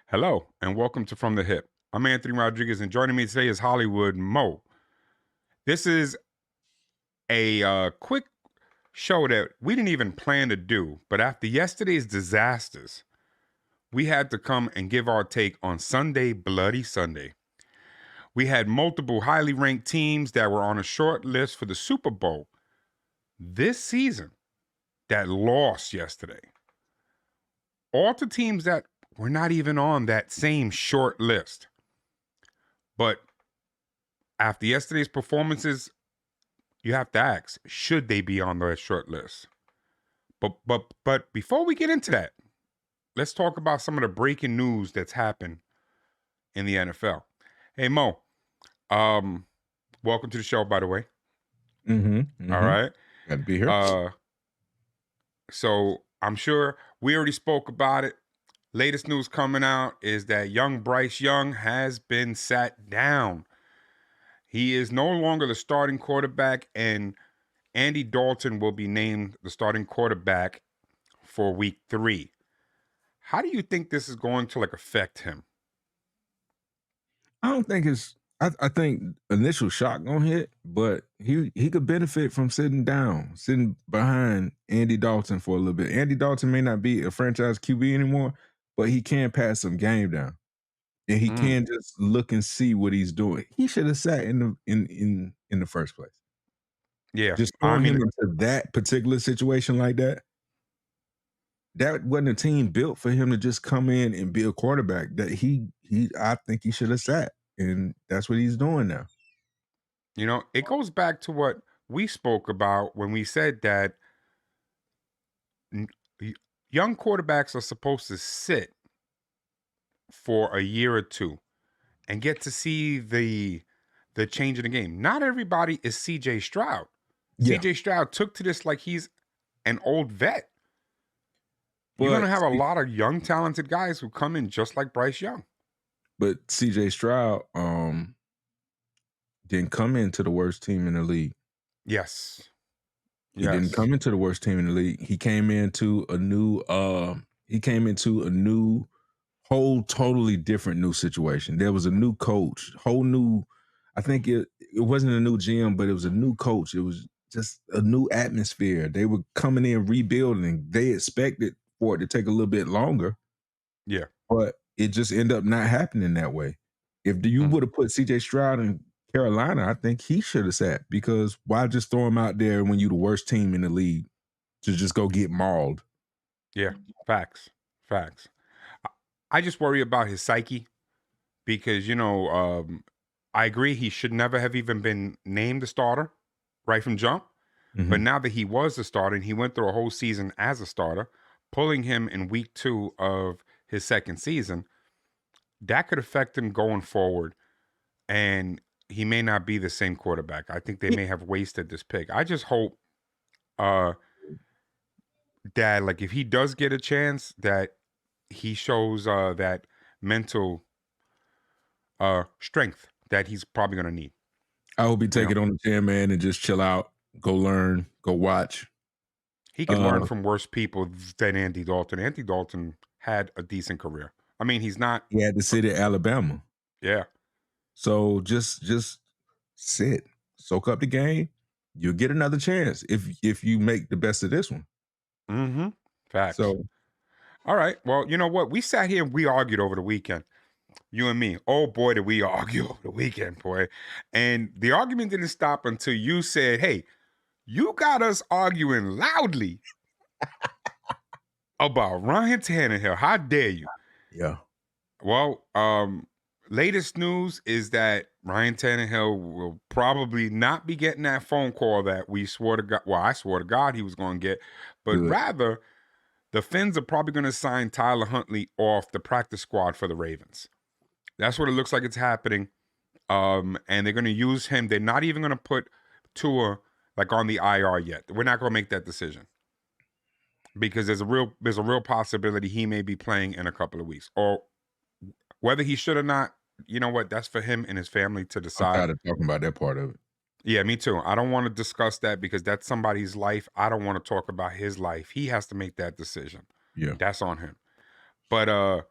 Hello, and welcome to From the Hip. I'm Anthony Rodriguez, and joining me today is Hollywood Moe. This is a quick show that we didn't even plan to do, but after yesterday's disasters, we had to come and give our take on Sunday, Bloody Sunday. We had multiple highly ranked teams that were on a short list for the Super Bowl this season that lost yesterday. All the teams that were not even on that same short list. But after yesterday's performances, you have to ask, should they be on the short list? But before we get into that, let's talk about some of the breaking news that's happened in the NFL. Hey Mo, welcome to the show, by the way. All right. Glad to be here. So I'm sure we already spoke about it. Latest news coming out is that young Bryce Young has been sat down. He is no longer the starting quarterback, and Andy Dalton will be named the starting quarterback for week 3. How do you think this is going to affect him? I don't think it's. I think initial shock gonna hit, but he could benefit from sitting behind Andy Dalton for a little bit. Andy Dalton may not be a franchise QB anymore, but he can pass some game down, and he can just look and see what he's doing. He should have sat in the first place. Yeah, Just I throwing him mean, into that particular situation like that. That wasn't a team built for him to just come in and be a quarterback. That I think he should have sat, and that's what he's doing now. it goes back to what we spoke about when we said that n- young quarterbacks are supposed to sit for a year or two and get to see the change in the game. Not everybody is CJ Stroud. Yeah, CJ Stroud took to this like he's an old vet. You're going to but have a lot of young, talented guys who come in just like Bryce Young. CJ Stroud didn't come into the worst team in the league. Yes. He didn't Yes. come into the worst team in the league. He came into a new whole totally different new situation. There was a new coach, whole new. I think it wasn't a new GM, but it was a new coach. It was just a new atmosphere. They were coming in rebuilding. They expected for it to take a little bit longer, Yeah. but it just ended up not happening that way. If you would have put CJ Stroud in Carolina, I think he should have sat, because why just throw him out there when you the worst team in the league to just go get mauled? Yeah. Facts. Facts. I just worry about his psyche because, I agree he should never have even been named the starter right from jump. But now that he was the starter and he went through a whole season as a starter, pulling him in week 2 of his second season, that could affect him going forward. And he may not be the same quarterback. I think they may have wasted this pick. I just hope uh that if he does get a chance, that he shows that mental strength that he's probably gonna need. I hope he You take know, it on the chin, man, and just chill out, go learn, go watch. he can learn from worse people than Andy Dalton. Andy Dalton had a decent career. I mean, he's not. He had to sit at Alabama. Yeah. So just sit, soak up the game. You'll get another chance if you make the best of this one. Mm-hmm. Facts. So All right. Well, you know what? We sat here and we argued over the weekend. You and me. Oh boy, did we argue over the weekend, boy. And the argument didn't stop until you said, hey, you got us arguing loudly about Ryan Tannehill. How dare you? yeah. Well, latest news is that Ryan Tannehill will probably not be getting that phone call that we swore to God. Well, I swore to God he was going to get, but Good. rather the Finns are probably going to sign Tyler Huntley off the practice squad for the Ravens. That's what it looks like it's happening. And they're going to use him. They're not even going to put Tua on the IR yet. We're not going to make that decision because there's a real possibility he may be playing in a couple of weeks, or whether he should or not. You know what? That's for him and his family to I'm decide. tired of talking about that part of it. Yeah, me too. I don't want to discuss that because that's somebody's life. I don't want to talk about his life. He has to make that decision. Yeah. That's on him. But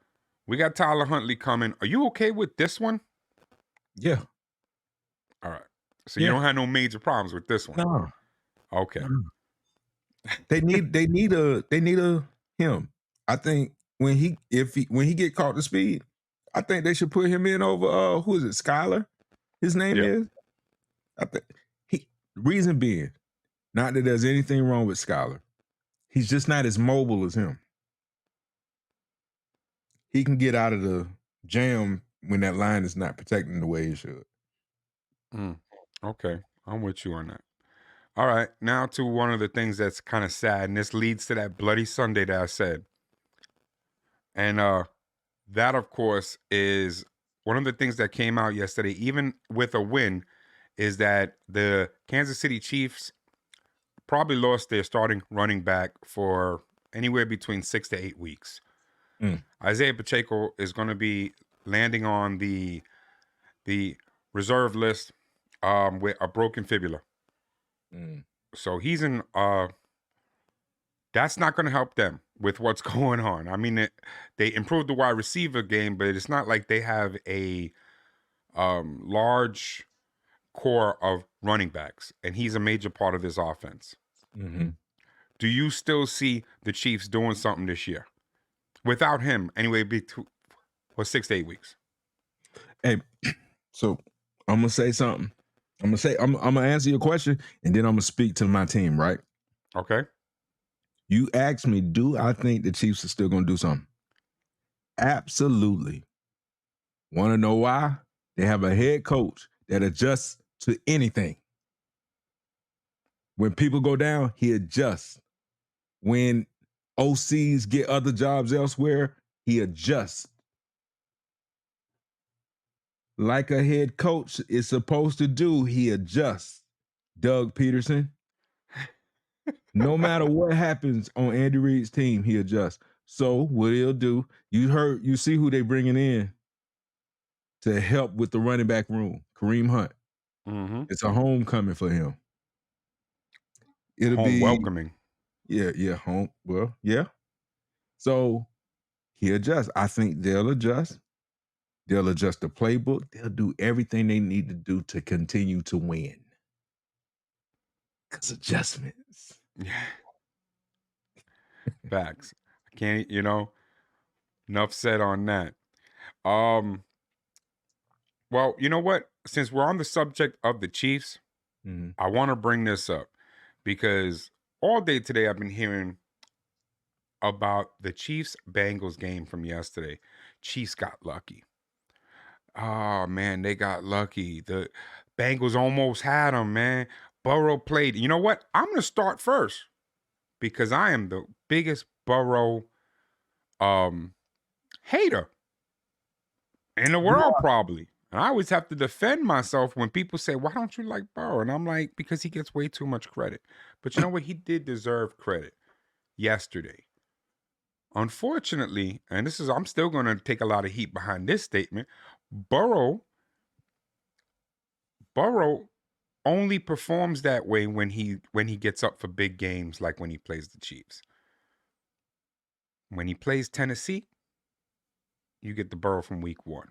We got Tyler Huntley coming. Are you okay with this one? Yeah. All right. So you Yeah. don't have no major problems with this one. No. Okay. No. They need a him. I think when he get caught to speed, I think they should put him in over who is it, Skyler? His name Yeah. is? I think reason being, not that there's anything wrong with Skyler. He's just not as mobile as him. He can get out of the jam when that line is not protecting the way it should. Okay. I'm with you on that. All right. Now to one of the things that's kind of sad, and this leads to that Bloody Sunday that I said. And that, of course, is one of the things that came out yesterday, even with a win, is that the Kansas City Chiefs probably lost their starting running back for anywhere between 6 to 8 weeks. Isaiah Pacheco is going to be landing on the reserve list with a broken fibula. So he's in that's not going to help them with what's going on. I mean, they improved the wide receiver game, but it's not like they have a large core of running backs, and he's a major part of this offense. Do you still see the Chiefs doing something this year without him? Anyway, for 6 to 8 weeks. Hey, so I'm gonna say something. I'm gonna answer your question, and then I'm gonna speak to my team. Right? Okay. You asked me, do I think the Chiefs are still gonna do something? Absolutely. Want to know why? They have a head coach that adjusts to anything. When people go down, he adjusts. When OCs get other jobs elsewhere, he adjusts. Like a head coach is supposed to do, he adjusts. Doug Peterson. No matter what happens on Andy Reid's team, he adjusts. So what he'll do, you see who they bringing in to help with the running back room, Kareem Hunt. It's a homecoming for him. It'll Home be welcoming. Yeah, home. Well, yeah. So he adjusts. I think they'll adjust. They'll adjust the playbook. They'll do everything they need to do to continue to win. Because adjustments. Yeah. Facts. I can't, enough said on that. Well, you know what? Since we're on the subject of the Chiefs, I want to bring this up because all day today I've been hearing about the Chiefs Bengals game from yesterday. Chiefs got lucky. Oh man, they got lucky. The Bengals almost had them, man. Burrow played. You know what? I'm gonna start first because I am the biggest Burrow hater in the world, probably. And I always have to defend myself when people say, "Why don't you like Burrow?" And I'm like, because he gets way too much credit. But you know what? He did deserve credit yesterday. Unfortunately, and I'm still going to take a lot of heat behind this statement. Burrow only performs that way when he gets up for big games, like when he plays the Chiefs. When he plays Tennessee, you get the Burrow from week 1.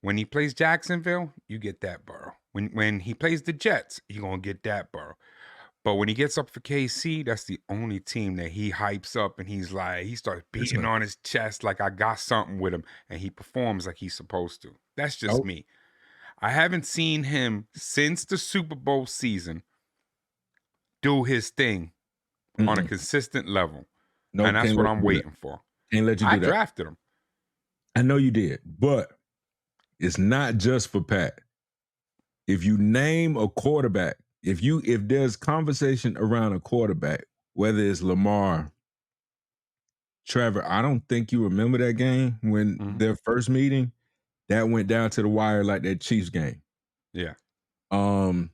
When he plays Jacksonville, you get that Burrow. When he plays the Jets, you're going to get that Burrow. But when he gets up for KC, that's the only team that he hypes up and he's like, he starts beating on his chest like I got something with him, and he performs like he's supposed to. That's just me. I haven't seen him since the Super Bowl season do his thing on a consistent level. And that's what I'm waiting for. Can't let you do that. I drafted him. I know you did, but it's not just for Pat. If you name a quarterback, if there's conversation around a quarterback, whether it's Lamar, Trevor, I don't think you remember that game when their first meeting, that went down to the wire like that Chiefs game. Yeah. And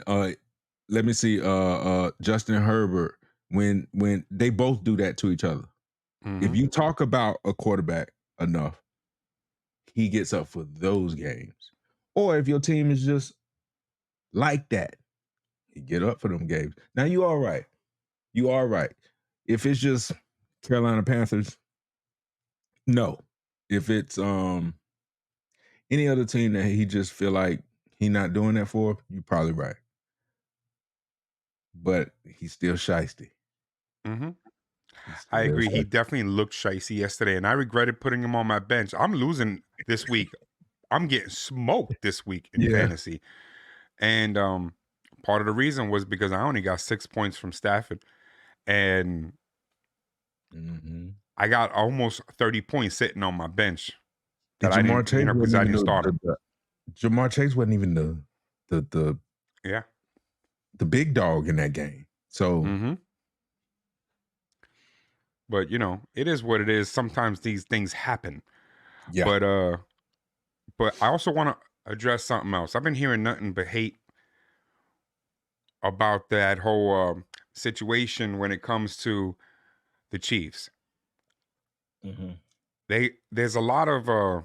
let me see, Justin Herbert, when they both do that to each other. If you talk about a quarterback enough, he gets up for those games. Or if your team is just like that, you get up for them games. Now you all right. You all right. If it's just Carolina Panthers, No. If it's any other team that he just feel like he not doing that for, you probably right. But he's still shiesty. Mm-hmm. He's I still agree. He shiesty. definitely looked shicey yesterday, and I regretted putting him on my bench. I'm losing this week. I'm getting smoked this week in Yeah. fantasy. And part of the reason was because I only got 6 points from Stafford. And Mhm. I got almost 30 points sitting on my bench And that I Jamar didn't, Chase because wasn't I even didn't start him. Jamar Chase wasn't even the Yeah. big dog in that game. So Mm-hmm. But it is what it is. Sometimes these things happen. yeah. But I also want to address something else. I've been hearing nothing but hate about that whole situation when it comes to the Chiefs. Mhm. There's a lot of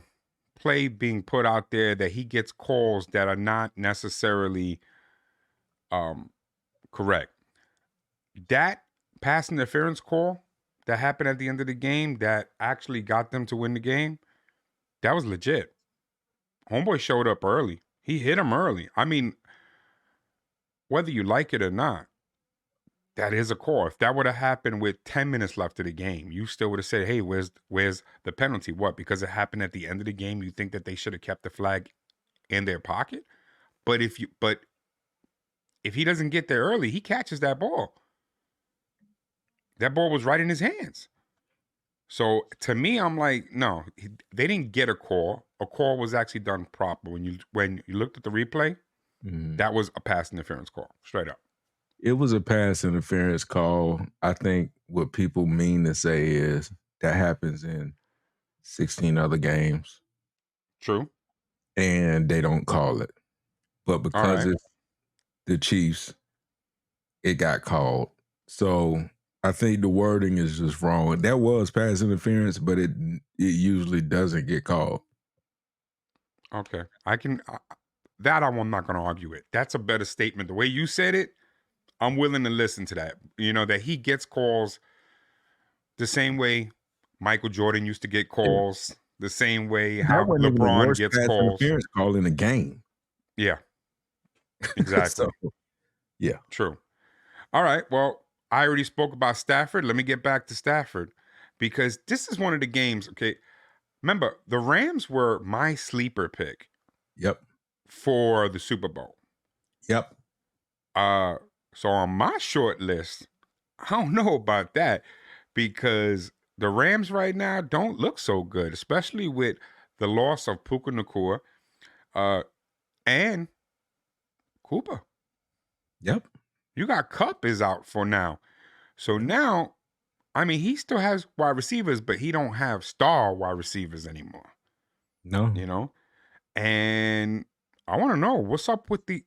play being put out there that he gets calls that are not necessarily correct. That pass interference call that happened at the end of the game that actually got them to win the game, that was legit. Homeboy showed up early. He hit him early. I mean, whether you like it or not, that is a call. If that would have happened with 10 minutes left of the game, you still would have said, "Hey, where's the penalty?" What? Because it happened at the end of the game, you think that they should have kept the flag in their pocket? But if he doesn't get there early, he catches that ball. That ball was right in his hands. So to me, I'm like, no, they didn't get a call. A call was actually done proper. When you looked at the replay, Mhm. that was a pass interference call, straight up. It was a pass interference call. I think what people mean to say is that happens in 16 other games True. and they don't call it. But All because right. it's the Chiefs, it got called. So I think the wording is just wrong. That was pass interference, but it usually doesn't get called. Okay. That I'm not going to argue it. That's a better statement. The way you said it, I'm willing to listen to that. That he gets calls the same way Michael Jordan used to get And calls, the same way that how wasn't even the LeBron worst gets pass calls. interference call in the game. Yeah, So exactly. yeah. True. All right. Well, I already spoke about Stafford. Let me get back to Stafford because this is one of the games. Okay. Remember, the Rams were my sleeper pick Yep. for the Super Bowl. Yep. Uh, so on my short list, I don't know about that because the Rams right now don't look so good, especially with the loss of Puka Nacua and Cooper. Yep. You got Cup is out for now. So Yep. now, I mean, he still has wide receivers, but he don't have star wide receivers anymore, No. you know? And I want to know what's up with the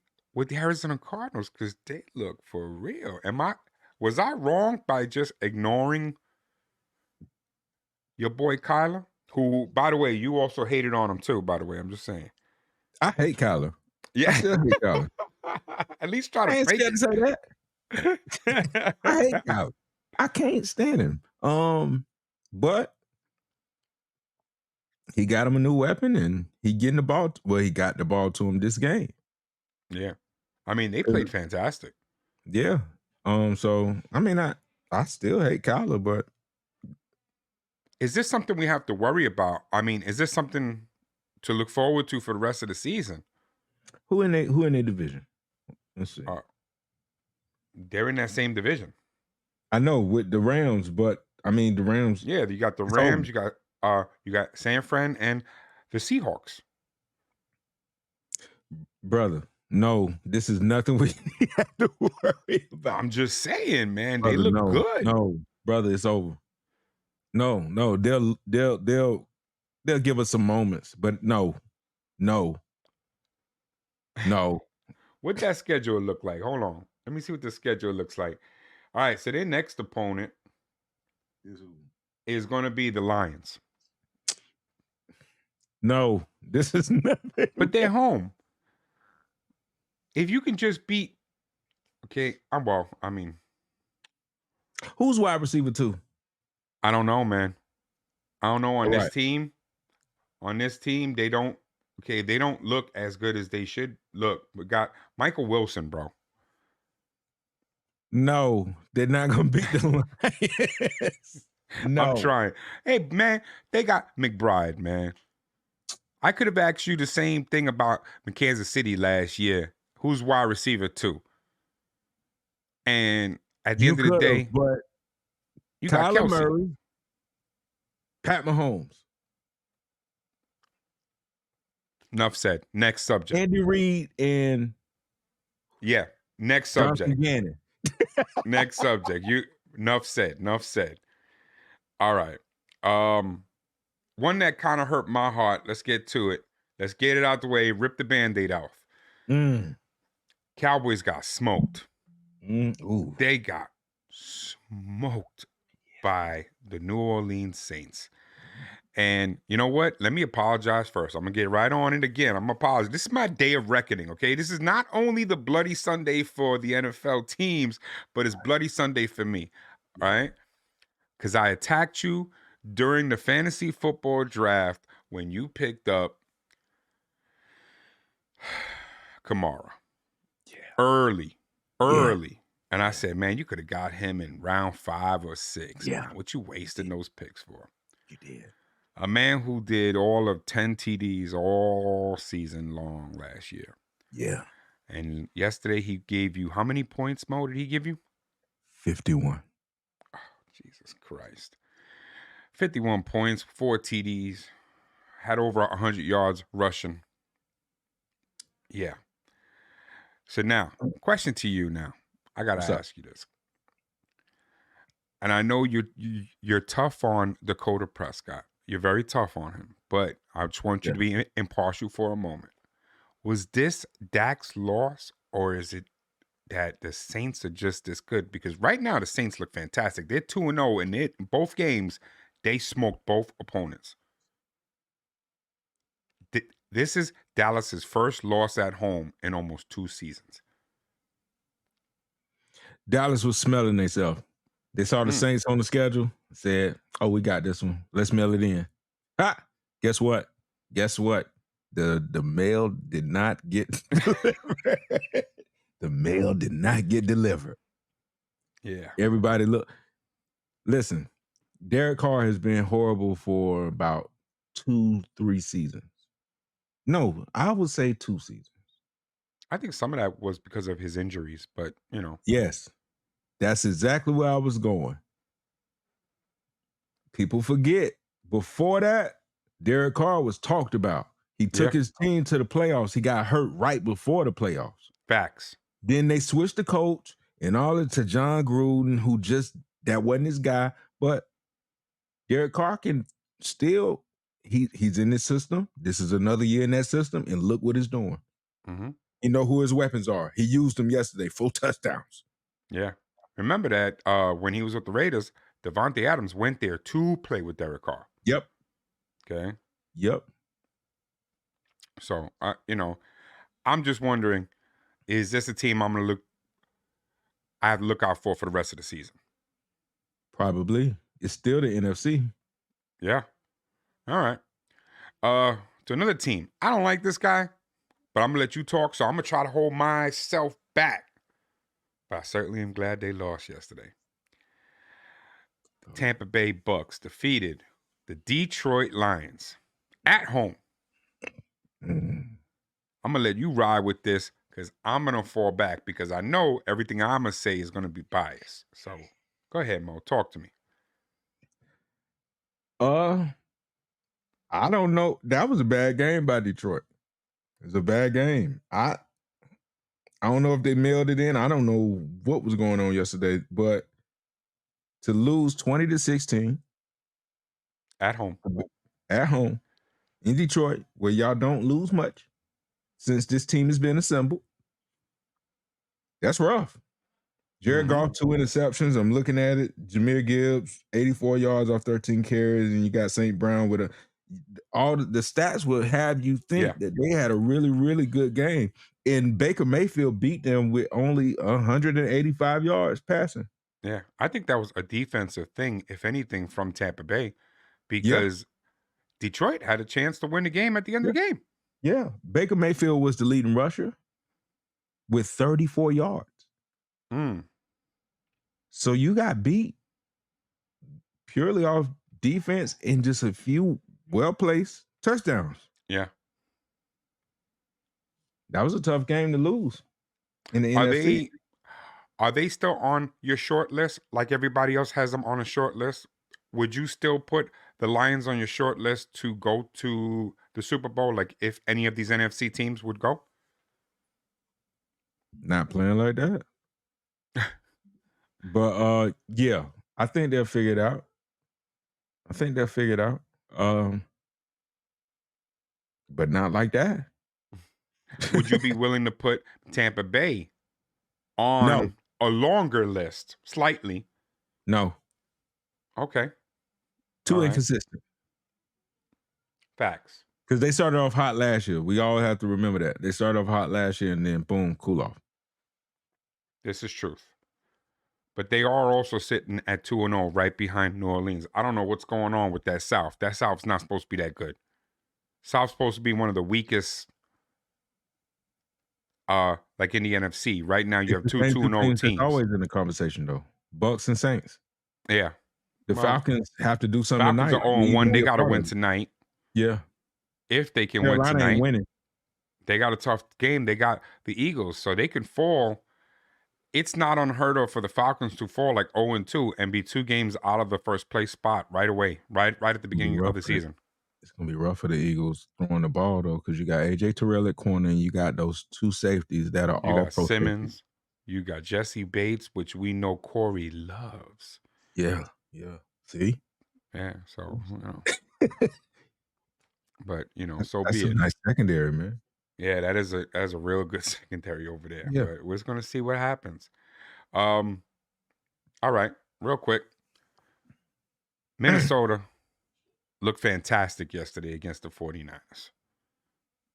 Arizona Cardinals because they look for real. Was I wrong by just ignoring your boy Kyler? Who, by the way, you also hated on him too, by the way. I'm just saying. I hate Kyler. I Yeah. still hate Kyler. At least try to I ain't fake scared to say that. I hate it. Kyler. I can't stand him. But he got him a new weapon and he getting the ball. Well, he got the ball to him this game. Yeah. I mean, they played fantastic. Yeah. So I mean, I still hate Kyler, but Is this something we have to worry about? I mean, is this something to look forward to for the rest of the season? who in their division? Let's see. Uh, they're in that same division. I know with the Rams, but I mean the Rams. Yeah, you got the It's over, Rams, you got San Fran and the Seahawks. brother. No, this is nothing we have to worry about, I'm just saying, man, they brother. look No, good. no, brother, it's over. No, they'll give us some moments, but no. What that schedule look like? Hold on. Let me see what the schedule looks like. All right, so their next opponent is going to be the Lions. No, this is nothing. But they're home. If you can just beat okay, I mean, Who's wide receiver 2? I don't know, man. I don't know on All this right. team. On this team, they don't look as good as they should look. We got Michael Wilson, bro. No, they're not gonna beat the Lions. I'm No. trying. Hey, man, they got McBride, man. I could have asked you the same thing about Kansas City last year. Who's wide receiver too? And at the You end of the could have, day, but you got Kyler Kelsey. Murray, Pat Mahomes, Enough said. Next subject. Andy Reid, and Yeah. Next Jonathan subject. Gannon. Next subject. Enough said. Enough said. All right. One that kind of hurt my heart. Let's get to it. Let's get it out the way. Rip the Band-Aid off. Cowboys got smoked. Ooh. They got smoked by the New Orleans Saints. And you know what? Let me apologize first. I'm going to get right on it again. I'm going to apologize. This is my day of reckoning, okay? This is not only the Bloody Sunday for the NFL teams, but it's Bloody Sunday for me, all right? Because I attacked you during the fantasy football draft when you picked up Kamara. Yeah. Early. Yeah. And I said, man, you could have got him in round 5 or 6. Yeah. Man. What you wasting those picks for? You did. A man who did all of 10 TDs all season long last year. Yeah. And yesterday he gave you, how many points, Mo, did he give you? 51. Oh, Jesus Christ. 51 points, 4 TDs, had over 100 yards rushing. Yeah. So now, question to you now. I got to ask you this. And I know you're tough on Dakota Prescott. You're very tough on him. But I just want you to be impartial for a moment. Was this Dak's loss, or is it that the Saints are just as good? Because right now the Saints look fantastic. They're 2-0, and in both games, they smoked both opponents. This is Dallas's first loss at home in almost 2 seasons. Dallas was smelling themselves. They saw the Saints on the schedule, said, oh, we got this one. Let's mail it in. Ha! Guess what? The mail did not get delivered. The mail did not get delivered. Yeah. Everybody listen, Derek Carr has been horrible for about 2-3 seasons. No, I would say 2 seasons. I think some of that was because of his injuries, but Yes. That's exactly where I was going. People forget. Before that, Derek Carr was talked about. He took his team to the playoffs. He got hurt right before the playoffs. Facts. Then they switched the coach and all it to John Gruden, who that wasn't his guy. But Derek Carr can still, he's in this system. This is another year in that system, and look what he's doing. Mm-hmm. You know who his weapons are. He used them yesterday, 4 touchdowns. Yeah. Remember that when he was with the Raiders, Devontae Adams went there to play with Derek Carr. Yep. Okay. Yep. So, I'm just wondering, is this a team I have to look out for the rest of the season? Probably. It's still the NFC. Yeah. All right. To another team. I don't like this guy, but I'm going to let you talk, so I'm going to try to hold myself back. But I certainly am glad they lost yesterday. Tampa Bay Bucks defeated the Detroit Lions at home. I'm going to let you ride with this because I'm going to fall back because I know everything I'm going to say is going to be biased. So go ahead, Mo. Talk to me. I don't know. That was a bad game by Detroit. It was a bad game. I don't know if they mailed it in. I don't know what was going on yesterday, but to lose 20-16 at home in Detroit, where y'all don't lose much since this team has been assembled, that's rough. Jared Goff, 2 interceptions. I'm looking at it. Jahmyr Gibbs, 84 yards off 13 carries, and you got St. Brown with all the stats will have you think that they had a really, really good game. And Baker Mayfield beat them with only 185 yards passing. Yeah, I think that was a defensive thing, if anything, from Tampa Bay, because Detroit had a chance to win the game at the end of the game. Yeah. Baker Mayfield was the leading rusher with 34 yards. Mm. So you got beat purely off defense and just a few well-placed touchdowns. Yeah. That was a tough game to lose in the NFC. Are they still on your short list like everybody else has them on a short list? Would you still put the Lions on your short list to go to the Super Bowl, like if any of these NFC teams would go? Not playing like that. But yeah, I think they'll figure it out. But not like that. Would you be willing to put Tampa Bay on a longer list, slightly? No. Okay. Too All right. inconsistent. Facts. Because they started off hot last year. We all have to remember that. They started off hot last year and then boom, cool off. This is truth. But they are also sitting at 2-0 right behind New Orleans. I don't know what's going on with that South. That South's not supposed to be that good. South's supposed to be one of the weakest, like in the NFC. Right now, you have two 2-0 teams. Always in the conversation, though. Bucks and Saints. Yeah. The Falcons have to do something Falcons tonight. are 0-1. They got to win tonight. Yeah. If they can Carolina win tonight. Ain't winning. They got a tough game. They got the Eagles, so they can fall. It's not unheard of for the Falcons to fall like 0-2 and be 2 games out of the first place spot right away, right at the beginning of the season. It's going to be rough for the Eagles throwing the ball, though, because you got A.J. Terrell at corner and you got those 2 safeties that are all pro Simmons. safeties. You got Jesse Bates, which we know Corey loves. Yeah. See? Yeah, so, But, so That's be it. Nice secondary, man. Yeah, that is a real good secondary over there. Yeah. But we're just going to see what happens. All right, real quick. Minnesota looked fantastic yesterday against the 49ers.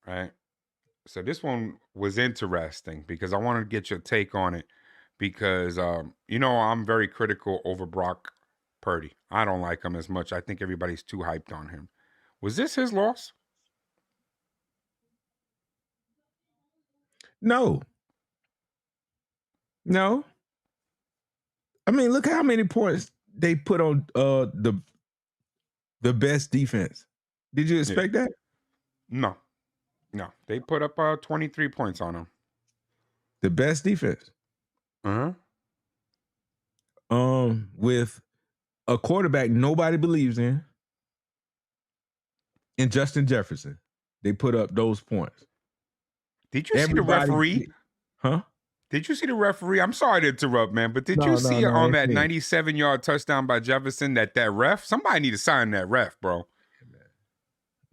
Right? So this one was interesting because I wanted to get your take on it because, I'm very critical over Brock Purdy. I don't like him as much. I think everybody's too hyped on him. Was this his loss? No. I mean, look how many points they put on the best defense. Did you expect that? No. They put up 23 points on him. The best defense. With a quarterback nobody believes in, and Justin Jefferson. They put up those points. Did you see the referee? Huh? Did you see the referee? I'm sorry to interrupt, man, but did you see on that 97-yard touchdown by Jefferson that ref? Somebody need to sign that ref, bro.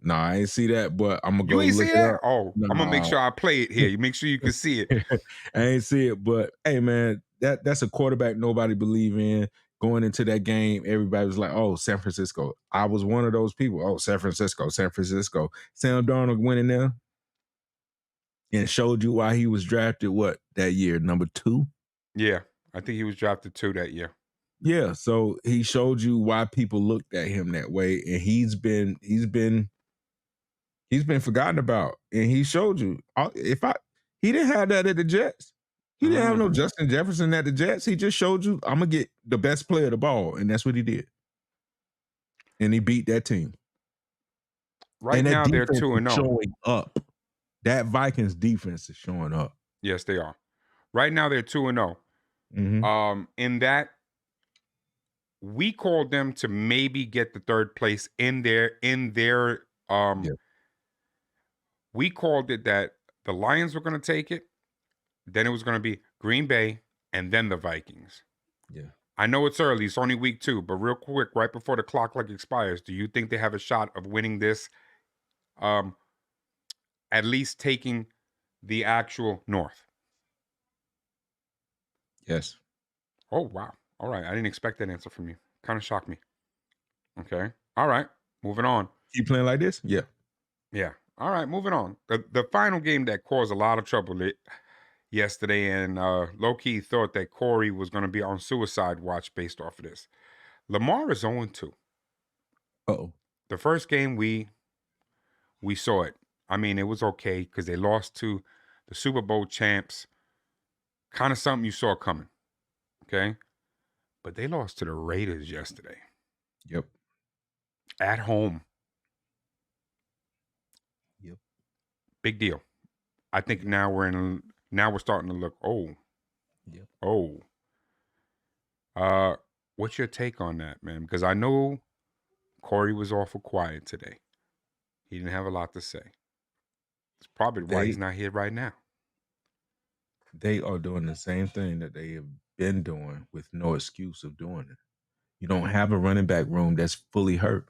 No, I ain't see that, but I'm gonna go. You ain't look see it that? up. Oh, no. I'm gonna make sure I play it here. You make sure you can see it. I ain't see it, but hey, man, that's a quarterback nobody believe in. Going into that game, everybody was like, "Oh, San Francisco." I was one of those people. Oh, San Francisco. Sam Darnold went in there and showed you why he was drafted. What that year, number 2? Yeah, I think he was drafted 2 that year. Yeah, so he showed you why people looked at him that way, and he's been forgotten about, and he showed you. He didn't have that at the Jets. He didn't have no Justin Jefferson at the Jets. He just showed you, I'm gonna get the best player of the ball, and that's what he did. And he beat that team. Right now they're 2-0. Showing up. That Vikings defense is showing up. Yes, they are. Right now they're 2-0. In that, we called them to maybe get the 3rd place in their. We called it that the Lions were going to take it. Then it was going to be Green Bay and then the Vikings. Yeah. I know it's early. It's only week 2, but real quick, right before the clock expires, do you think they have a shot of winning this? At least taking the actual North. Yes. Oh, wow. All right. I didn't expect that answer from you. Kind of shocked me. Okay. All right. Moving on. Keep playing like this? Yeah. Yeah. All right. Moving on. The final game that caused a lot of trouble yesterday, and low-key thought that Corey was going to be on suicide watch based off of this. Lamar is 0-2. Uh-oh. The first game we saw it. I mean, it was okay because they lost to the Super Bowl champs. Kind of something you saw coming. Okay. But they lost to the Raiders yesterday Yep. at home. Yep. Big deal. I think Yep. now we're starting to look, Yep. what's your take on that, man? Because I know Corey was awful quiet today. He didn't have a lot to say. It's probably why he's They not here right now. they are doing the same thing that they have been doing with no excuse of doing it. You don't have a running back room that's fully hurt.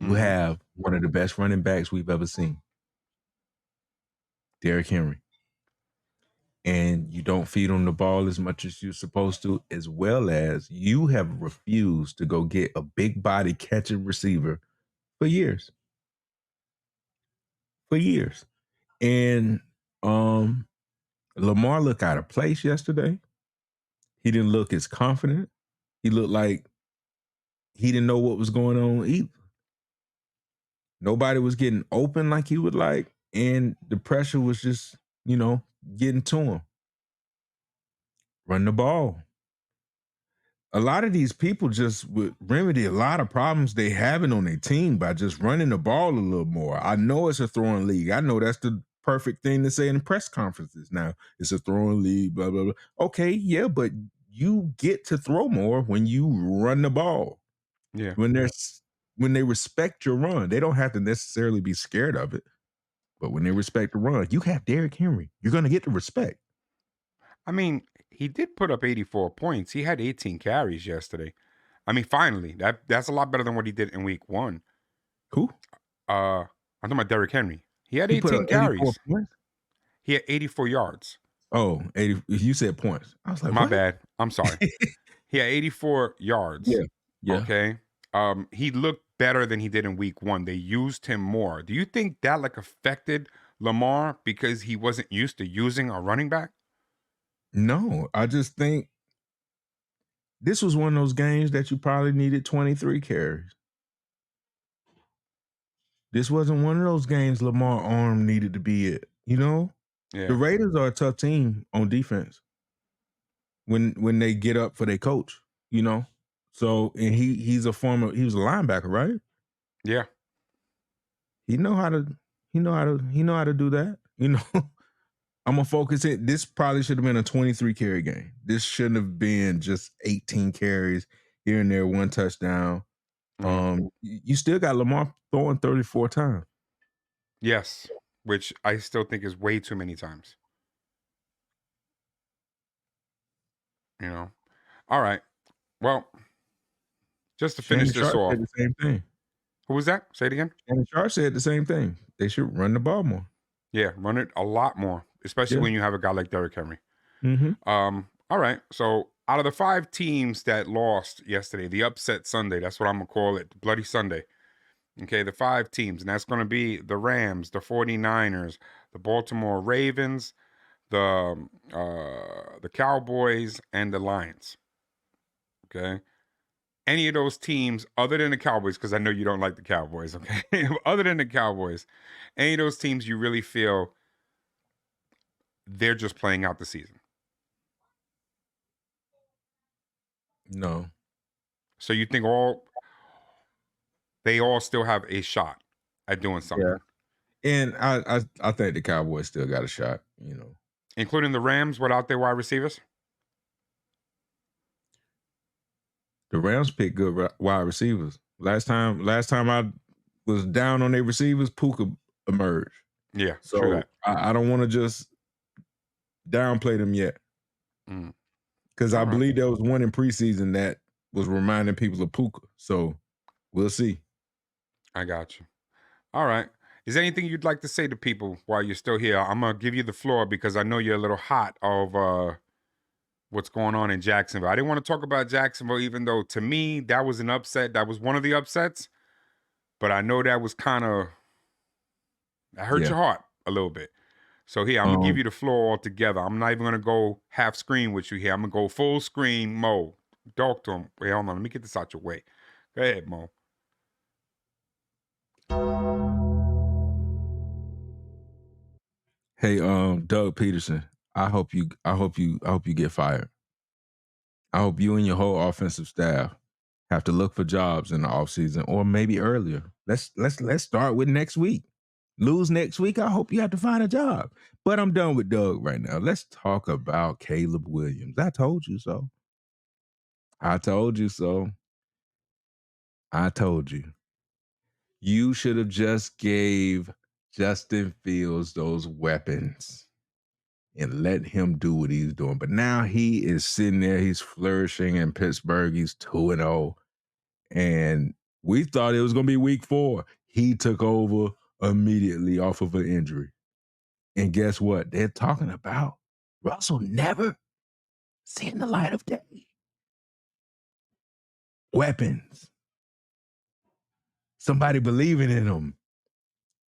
You Mm-hmm. have one of the best running backs we've ever seen, Derrick Henry. And you don't feed on the ball as much as you're supposed to, as well as you have refused to go get a big body catching receiver for years. For years. And Lamar looked out of place yesterday. He didn't look as confident. He looked like he didn't know what was going on either. Nobody was getting open like he would like, and the pressure was just, getting to him. Run the ball. A lot of these people just would remedy a lot of problems they having on their team by just running the ball a little more. I know it's a throwing league. I know that's the perfect thing to say in press conferences now. It's a throwing league, blah, blah, blah. Okay, yeah, but you get to throw more when you run the ball. Yeah. When they respect your run. They don't have to necessarily be scared of it. But when they respect the run, you have Derrick Henry. You're going to get the respect. I mean, he did put up 84 points. He had 18 carries yesterday. I mean, finally, that's a lot better than what he did in week 1. Who? I'm talking about Derrick Henry. He had He put up 18 84 carries. points? He had 84 yards. Oh, 80. You said points. I was like, My what? bad. I'm sorry. He had 84 yards. Yeah. Yeah. Okay. He looked better than he did in week 1. They used him more. Do you think that affected Lamar because he wasn't used to using a running back? No, I just think this was one of those games that you probably needed 23 carries. This wasn't one of those games Lamar arm needed to be it. The Yeah. Raiders are a tough team on defense when they get up for their coach, So, and he was a linebacker, right? Yeah. He know how to do that. I'm gonna focus it. This probably should have been a 23 carry game. This shouldn't have been just 18 carries here and there, one touchdown. You still got Lamar throwing 34 times. Yes. Which I still think is way too many times. All right. Well, just to finish Shannon this Sharp off. said the same thing. Who was that? Say it again. Shannon Sharp said the same thing. They should run the ball more. Yeah, run it a lot more, especially Yeah. when you have a guy like Derrick Henry. Mm-hmm. All right. So out of the 5 teams that lost yesterday, the upset Sunday, that's what I'm gonna call it, the Bloody Sunday. Okay, the 5 teams, and that's gonna be the Rams, the 49ers, the Baltimore Ravens, the Cowboys, and the Lions. Okay. Any of those teams other than the Cowboys, because I know you don't like the Cowboys, okay? Other than the Cowboys, any of those teams you really feel they're just playing out the season. No. So you think they all still have a shot at doing something, And I think the Cowboys still got a shot, including the Rams without their wide receivers? The Rams picked good wide receivers. Last time I was down on their receivers, Puka emerged. Yeah, true So that. I don't want to just downplay them yet. Mm. Because All I right. believe there was one in preseason that was reminding people of Puka. So we'll see. I got you. All right. Is there anything you'd like to say to people while you're still here? I'm gonna give you the floor because I know you're a little hot of what's going on in Jacksonville. I didn't want to talk about Jacksonville, even though to me that was an upset. That was one of the upsets, but I know that was that hurt your heart a little bit. So here, I'm gonna give you the floor altogether. I'm not even gonna go half screen with you here. I'm gonna go full screen, Mo. Talk to him. Wait, hold on. Let me get this out your way. Go ahead, Mo. Hey, Doug Peterson, I hope you get fired. I hope you and your whole offensive staff have to look for jobs in the offseason or maybe earlier. Let's start with next week. Lose next week, I hope you have to find a job. But I'm done with Doug right now. Let's talk about Caleb Williams. I told you so. I told you so. I told you. You should have just gave Justin Fields those weapons and let him do what he's doing. But now he is sitting there, he's flourishing in Pittsburgh. He's 2-0. And we thought it was going to be week 4. He took over immediately off of an injury. And guess what? They're talking about Russell never seeing the light of day. Weapons. Somebody believing in him.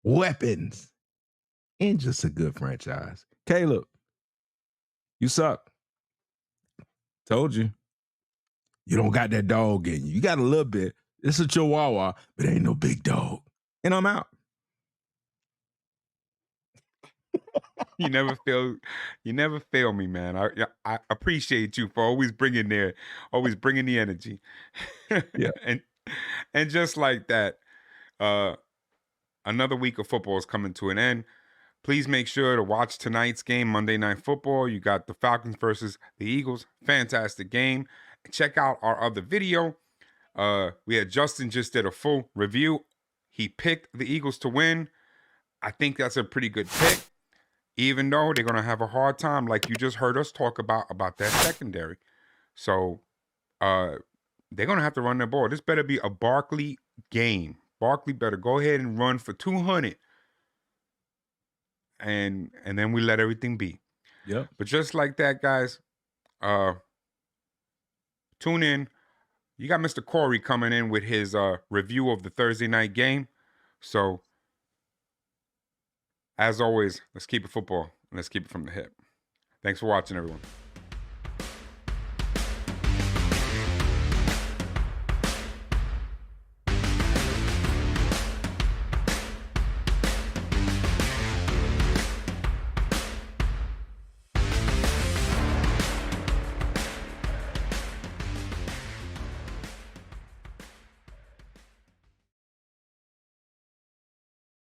Weapons. And just a good franchise. Caleb, you suck. Told you. You don't got that dog in you. You got a little bit. It's a chihuahua, but ain't no big dog. And I'm out. You never fail me, man. I appreciate you for always bringing the energy. Yeah. and just like that, another week of football is coming to an end. Please make sure to watch tonight's game, Monday Night Football. You got the Falcons versus the Eagles. Fantastic game. Check out our other video. We had Justin just did a full review. He picked the Eagles to win. I think that's a pretty good pick, even though they're going to have a hard time, like you just heard us talk about that secondary. So they're going to have to run their ball. This better be a Barkley game. Barkley better go ahead and run for 200. And then we let everything be. Yep. But just like that, guys, tune in. You got Mr. Corey coming in with his review of the Thursday night game. So, as always, let's keep it football and let's keep it from the hip. Thanks for watching, everyone.